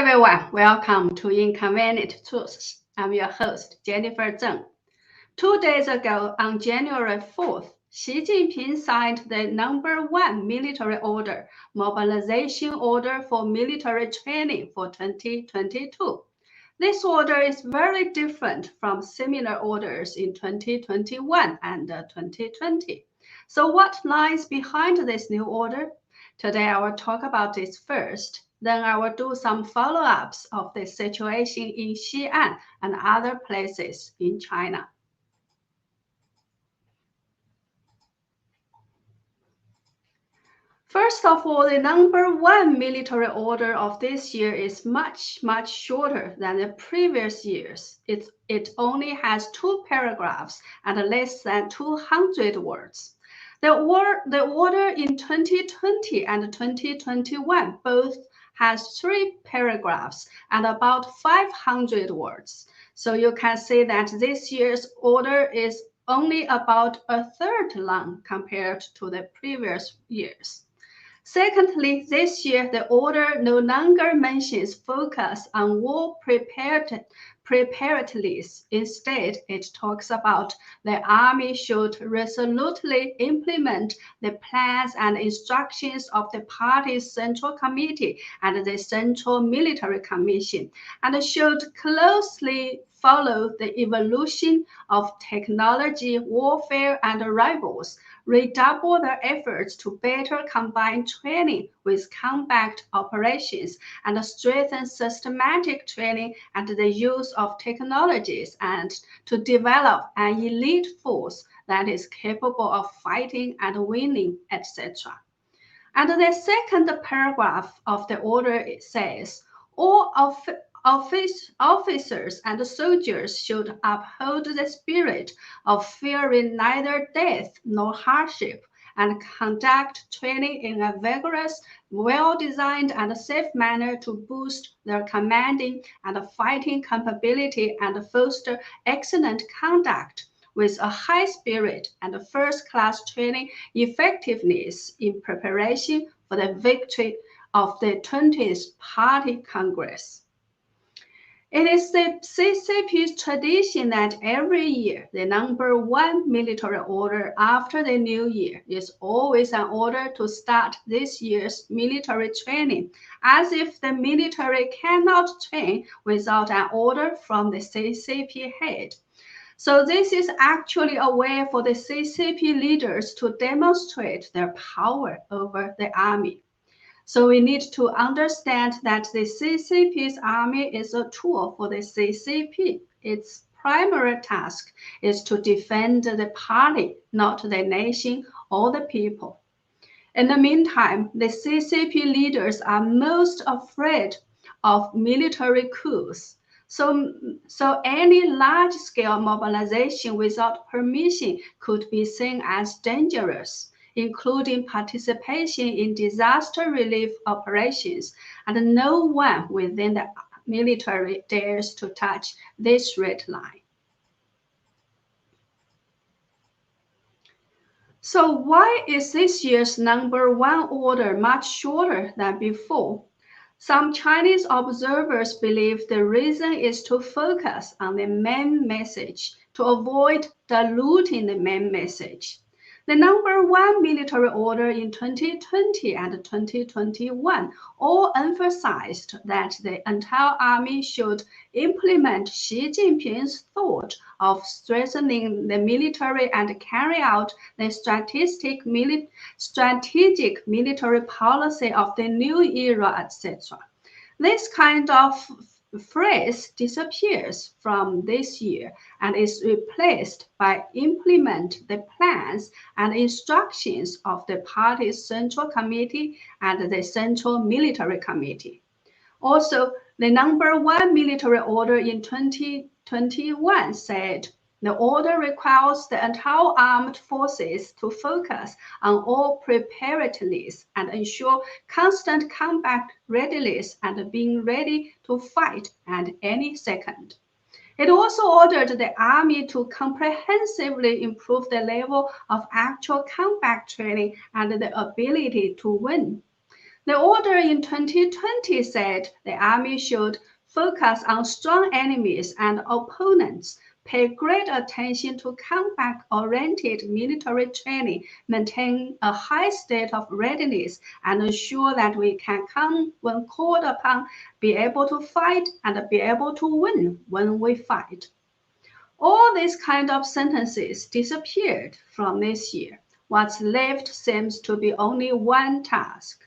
everyone, welcome to Inconvenient Truths. I'm your host, Jennifer Zeng. 2 days ago, on January 4th, Xi Jinping signed the #1 military order, mobilization order for military training for 2022. This order is very different from similar orders in 2021 and 2020. So what lies behind this new order? Today, I will talk about this first. Then I will do some follow-ups of the situation in Xi'an and other places in China. First of all, the #1 military order of this year is much shorter than the previous years. It only has 2 paragraphs and less than 200 words. The order in 2020 and 2021 both has 3 paragraphs and about 500 words. So you can see that this year's order is only about a third long compared to the previous years. Secondly, this year, the order no longer mentions focus on war preparedness. Instead, it talks about the army should resolutely implement the plans and instructions of the party's Central Committee and the Central Military Commission, and should closely follow the evolution of technology, warfare, and rivals, redouble their efforts to better combine training with combat operations, and strengthen systematic training and the use of technologies, and to develop an elite force that is capable of fighting and winning, etc. And the second paragraph of the order says, all officers and soldiers should uphold the spirit of fearing neither death nor hardship, and conduct training in a vigorous, well-designed, and safe manner to boost their commanding and fighting capability and foster excellent conduct with a high spirit and first-class training effectiveness in preparation for the victory of the 20th Party Congress. It is the CCP's tradition that every year, the #1 military order after the new year is always an order to start this year's military training, as if the military cannot train without an order from the CCP head. So this is actually a way for the CCP leaders to demonstrate their power over the army. So we need to understand that the CCP's army is a tool for the CCP. Its primary task is to defend the party, not the nation or the people. In the meantime, the CCP leaders are most afraid of military coups. So any large-scale mobilization without permission could be seen as dangerous, including participation in disaster relief operations, and no one within the military dares to touch this red line. So why is this year's #1 order much shorter than before? Some Chinese observers believe the reason is to focus on the main message, to avoid diluting the main message. The #1 military order in 2020 and 2021 all emphasized that the entire army should implement Xi Jinping's thought of strengthening the military and carry out the strategic military policy of the new era, etc. This kind of phrase disappears from this year and is replaced by implement the plans and instructions of the party's Central Committee and the Central Military Committee. Also, the #1 military order in 2021 said, the order requires the entire armed forces to focus on all preparedness and ensure constant combat readiness and being ready to fight at any second. It also ordered the army to comprehensively improve the level of actual combat training and the ability to win. The order in 2020 said the army should focus on strong enemies and opponents, pay great attention to combat-oriented military training, maintain a high state of readiness, and ensure that we can come when called upon, be able to fight, and be able to win when we fight. All these kind of sentences disappeared from this year. What's left seems to be only one task: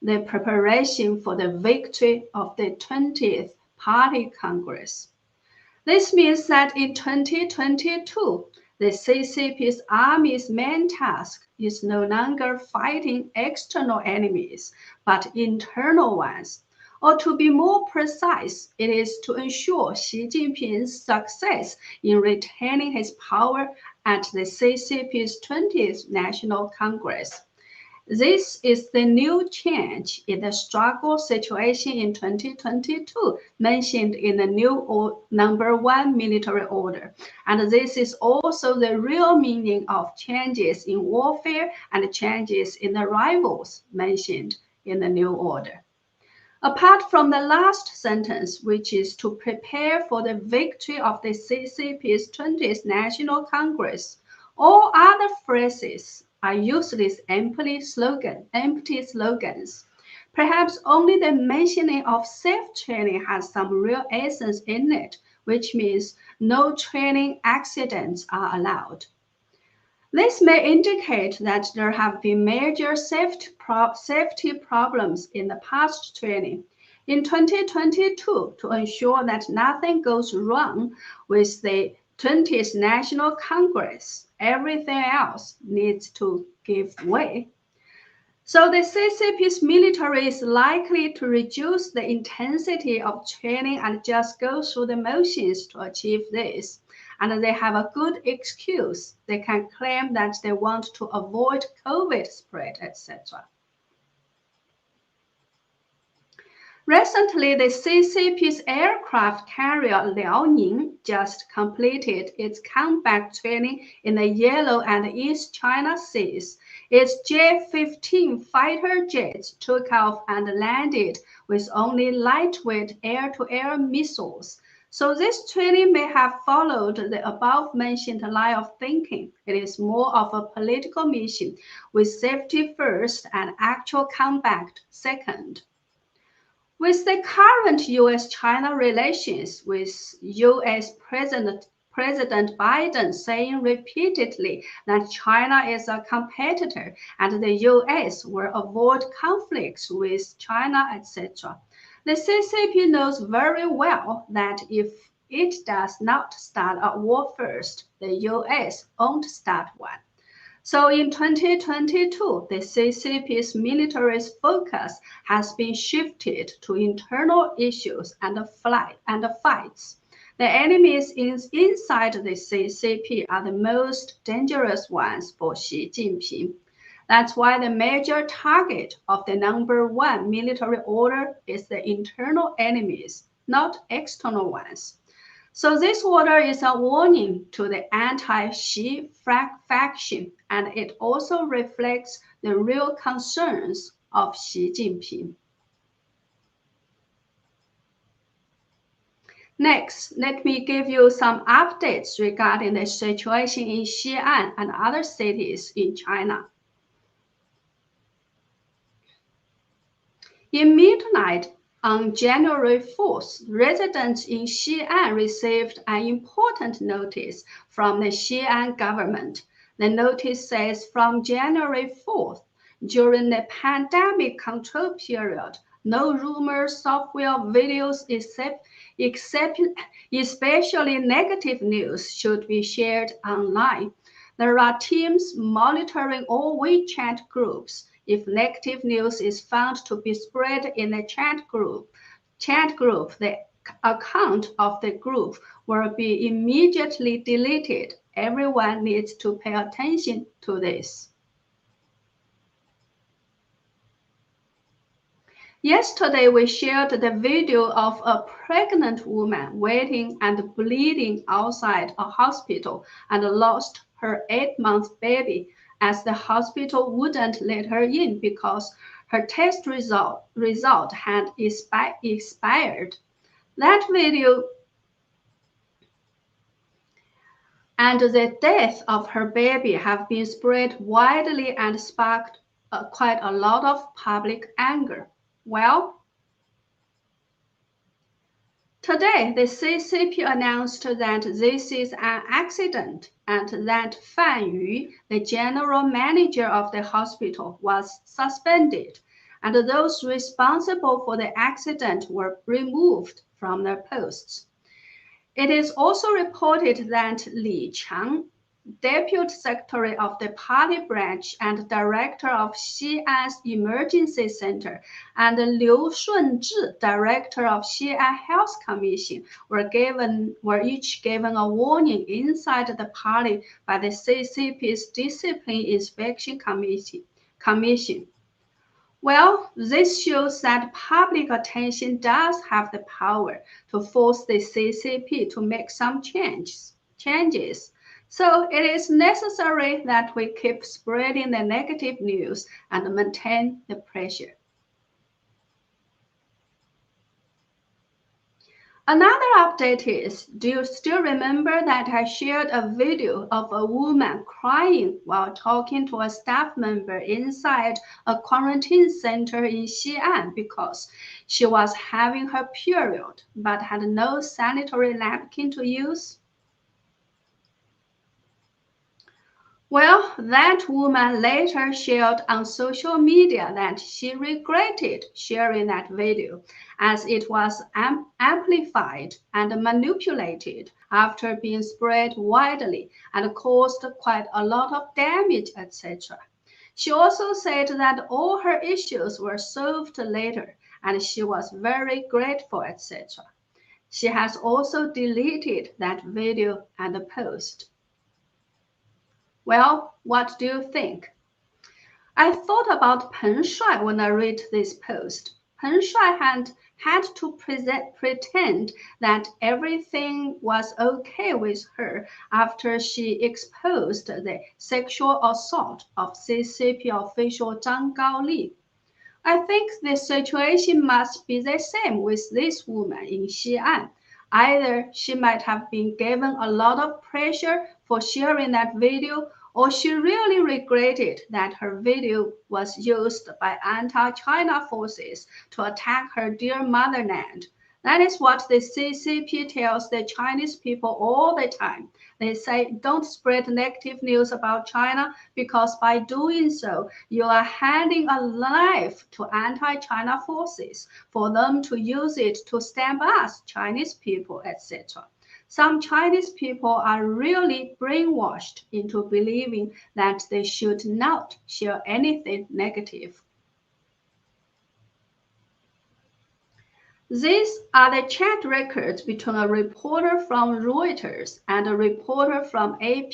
the preparation for the victory of the 20th Party Congress. This means that in 2022, the CCP's army's main task is no longer fighting external enemies, but internal ones. Or to be more precise, it is to ensure Xi Jinping's success in retaining his power at the CCP's 20th National Congress. This is the new change in the struggle situation in 2022 mentioned in the new number 1 military order. And this is also the real meaning of changes in warfare and changes in the rivals mentioned in the new order. Apart from the last sentence, which is to prepare for the victory of the CCP's 20th National Congress, all other phrases are useless empty slogans. Perhaps only the mentioning of safe training has some real essence in it, which means no training accidents are allowed. This may indicate that there have been major safety problems in the past training. In 2022, to ensure that nothing goes wrong with the 20th National Congress, everything else needs to give way. So the CCP's military is likely to reduce the intensity of training and just go through the motions to achieve this. And they have a good excuse. They can claim that they want to avoid COVID spread, etc. Recently, the CCP's aircraft carrier Liaoning just completed its combat training in the Yellow and East China Seas. Its J-15 fighter jets took off and landed with only lightweight air-to-air missiles. So this training may have followed the above-mentioned line of thinking. It is more of a political mission, with safety first and actual combat second. With the current U.S.-China relations, with U.S. President Biden saying repeatedly that China is a competitor and the U.S. will avoid conflicts with China, etc., the CCP knows very well that if it does not start a war first, the U.S. won't start one. So in 2022, the CCP's military focus has been shifted to internal issues and fights. The enemies inside the CCP are the most dangerous ones for Xi Jinping. That's why the major target of the number 1 military order is the internal enemies, not external ones. So this order is a warning to the anti-Xi faction, and it also reflects the real concerns of Xi Jinping. Next, let me give you some updates regarding the situation in Xi'an and other cities in China. In midnight on January 4th, residents in Xi'an received an important notice from the Xi'an government. The notice says from January 4th, during the pandemic control period, no rumors, software, videos, especially negative news, should be shared online. There are teams monitoring all WeChat groups. If negative news is found to be spread in a chat group, the account of the group will be immediately deleted. Everyone needs to pay attention to this. Yesterday, we shared the video of a pregnant woman waiting and bleeding outside a hospital and lost her 8-month baby, as the hospital wouldn't let her in because her test result had expired. That video and the death of her baby have been spread widely and sparked quite a lot of public anger. Well, today the CCP announced that this is an accident and that Fan Yu, the general manager of the hospital, was suspended, and those responsible for the accident were removed from their posts. It is also reported that Li Qiang, Deputy Secretary of the Party Branch and Director of Xi'an's Emergency Center, and Liu Shunzhi, Director of Xi'an Health Commission, were each given a warning inside the party by the CCP's Discipline Inspection Commission. Well, this shows that public attention does have the power to force the CCP to make some changes. So it is necessary that we keep spreading the negative news and maintain the pressure. Another update is, do you still remember that I shared a video of a woman crying while talking to a staff member inside a quarantine center in Xi'an because she was having her period but had no sanitary napkin to use? Well, that woman later shared on social media that she regretted sharing that video as it was amplified and manipulated after being spread widely and caused quite a lot of damage, etc. She also said that all her issues were solved later and she was very grateful, etc. She has also deleted that video and post. Well, what do you think? I thought about Peng Shuai when I read this post. Peng Shuai had to pretend that everything was okay with her after she exposed the sexual assault of CCP official Zhang Gaoli. I think the situation must be the same with this woman in Xi'an. Either she might have been given a lot of pressure for sharing that video, or she really regretted that her video was used by anti-China forces to attack her dear motherland. That is what the CCP tells the Chinese people all the time. They say, don't spread negative news about China because by doing so, you are handing a knife to anti-China forces for them to use it to stamp us, Chinese people, etc. Some Chinese people are really brainwashed into believing that they should not share anything negative. These are the chat records between a reporter from Reuters and a reporter from AP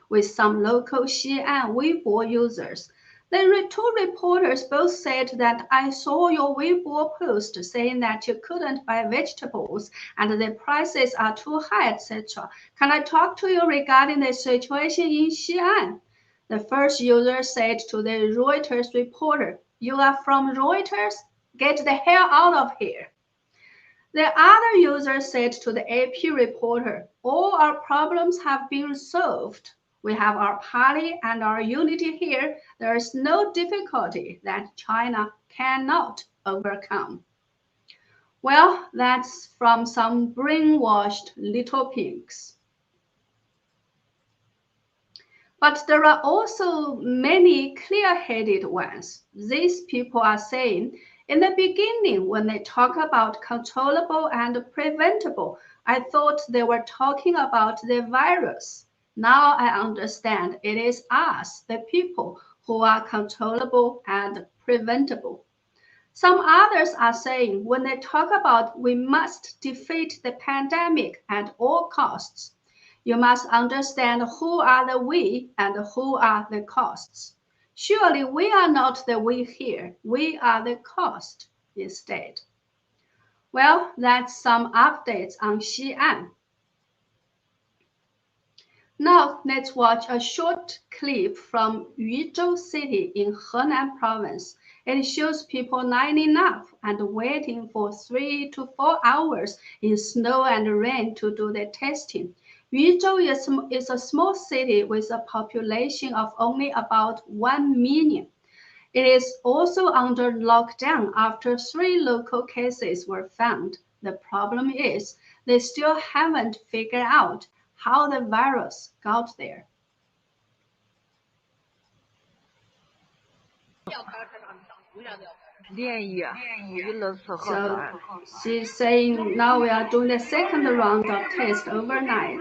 with some local Xi'an Weibo users. The two reporters both said that I saw your Weibo post saying that you couldn't buy vegetables and the prices are too high, etc. Can I talk to you regarding the situation in Xi'an? The first user said to the Reuters reporter, you are from Reuters? Get the hell out of here. The other user said to the AP reporter, all our problems have been solved. We have our party and our unity here. There is no difficulty that China cannot overcome. Well, that's from some brainwashed little pigs. But there are also many clear-headed ones. These people are saying, in the beginning, when they talk about controllable and preventable, I thought they were talking about the virus. Now I understand it is us, the people, who are controllable and preventable. Some others are saying when they talk about we must defeat the pandemic at all costs, you must understand who are the we and who are the costs. Surely we are not the we here, we are the cost instead. Well, that's some updates on Xi'an. Now let's watch a short clip from Yuzhou City in Henan Province. It shows people lining up and waiting for 3 to 4 hours in snow and rain to do the testing. Yuzhou is a small city with a population of only about 1 million. It is also under lockdown after 3 local cases were found. The problem is they still haven't figured out how the virus got there. So she's saying now we are doing the second round of tests overnight.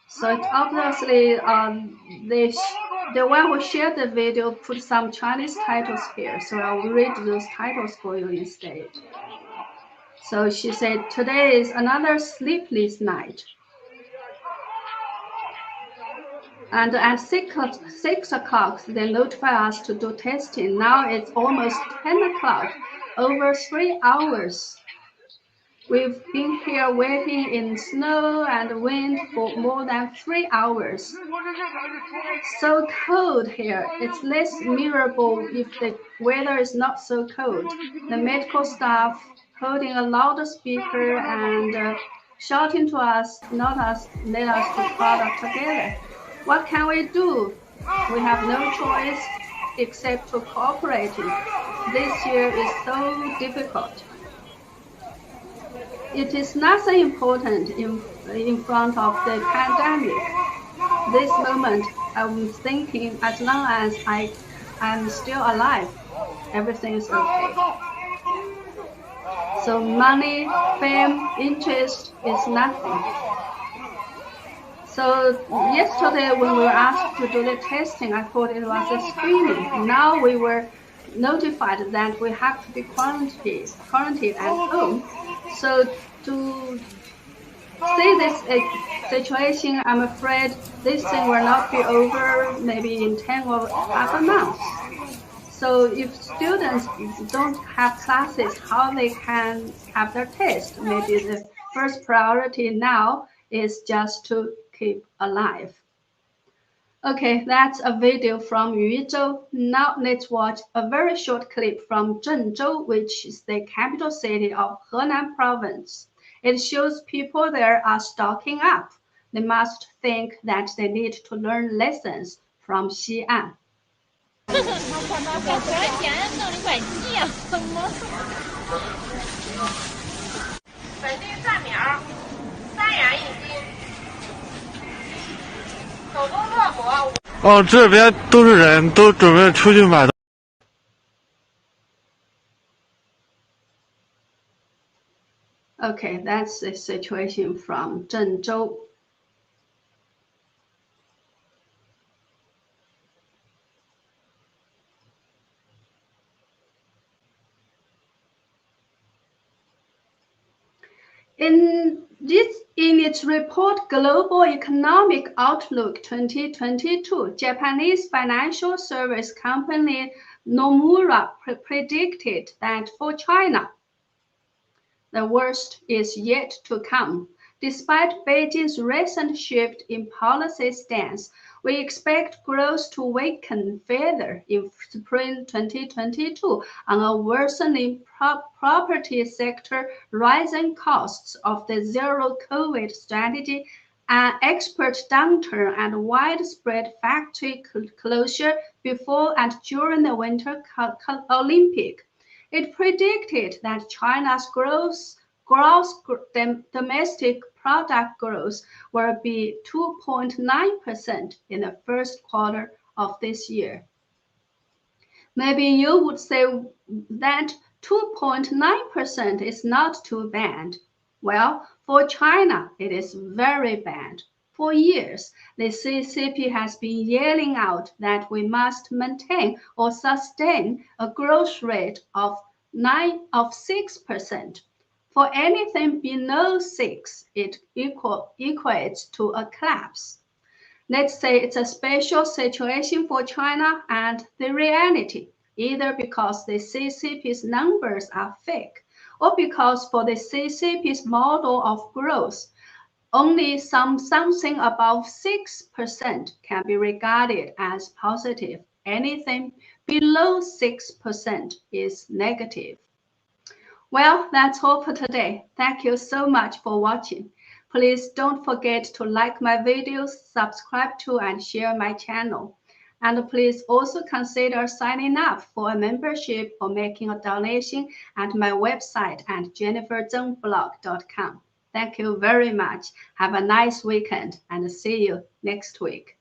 So it's obviously the one who shared the video put some Chinese titles here. So I'll read those titles for you instead. So she said, today is another sleepless night. And at 6 o'clock, they notify us to do testing. Now it's almost 10 o'clock, over 3 hours. We've been here waiting in snow and wind for more than 3 hours. So cold here. It's less miserable if the weather is not so cold. The medical staff holding a loudspeaker and shouting to us, not us, let us to product together. What can we do? We have no choice except to cooperate. This year is so difficult. It is nothing important in front of the pandemic. This moment, I'm thinking as long as I'm still alive, everything is okay. So money, fame, interest is nothing. So yesterday when we were asked to do the testing, I thought it was a screening. Now we were notified that we have to be quarantined at home. So to see this situation, I'm afraid this thing will not be over maybe in 10 or half a month. So if students don't have classes, how they can have their test? Maybe the first priority now is just to keep alive. Okay, that's a video from Yuzhou. Now let's watch a very short clip from Zhengzhou, which is the capital city of Henan province. It shows people there are stocking up. They must think that they need to learn lessons from Xi'an. 哦，这边都是人，都准备出去买。 Okay, that's the situation from Zhengzhou. In its report, Global Economic Outlook 2022, Japanese financial service company Nomura predicted that for China, the worst is yet to come. Despite Beijing's recent shift in policy stance, we expect growth to weaken further in spring 2022 on a worsening property sector, rising costs of the zero-COVID strategy, an expert downturn and widespread factory closure before and during the Winter Olympic. It predicted that China's gross domestic product growth will be 2.9% in the first quarter of this year. Maybe you would say that 2.9% is not too bad. Well, for China, it is very bad. For years, the CCP has been yelling out that we must maintain or sustain a growth rate of 6%. For anything below 6, it equates to a collapse. Let's say it's a special situation for China and the reality, either because the CCP's numbers are fake or because for the CCP's model of growth, only something above 6% can be regarded as positive. anything below 6% is negative. Well, that's all for today. Thank you so much for watching. Please don't forget to like my videos, subscribe to and share my channel. And please also consider signing up for a membership or making a donation at my website at jenniferzengblog.com. Thank you very much. Have a nice weekend and see you next week.